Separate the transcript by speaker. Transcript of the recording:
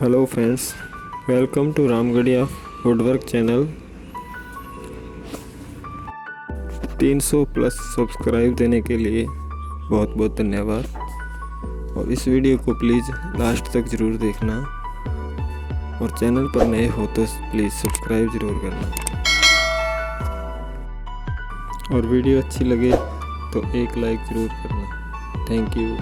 Speaker 1: Hello friends, welcome to Ramgarhia woodwork channel. 300 plus subscribe देने के लिए बहुत बहुत धन्यवाद। और इस वीडियो को प्लीज़ लास्ट तक ज़रूर देखना, और चैनल पर नए हो तो प्लीज़ सब्सक्राइब ज़रूर करना, और वीडियो अच्छी लगे तो एक लाइक ज़रूर करना। Thank you.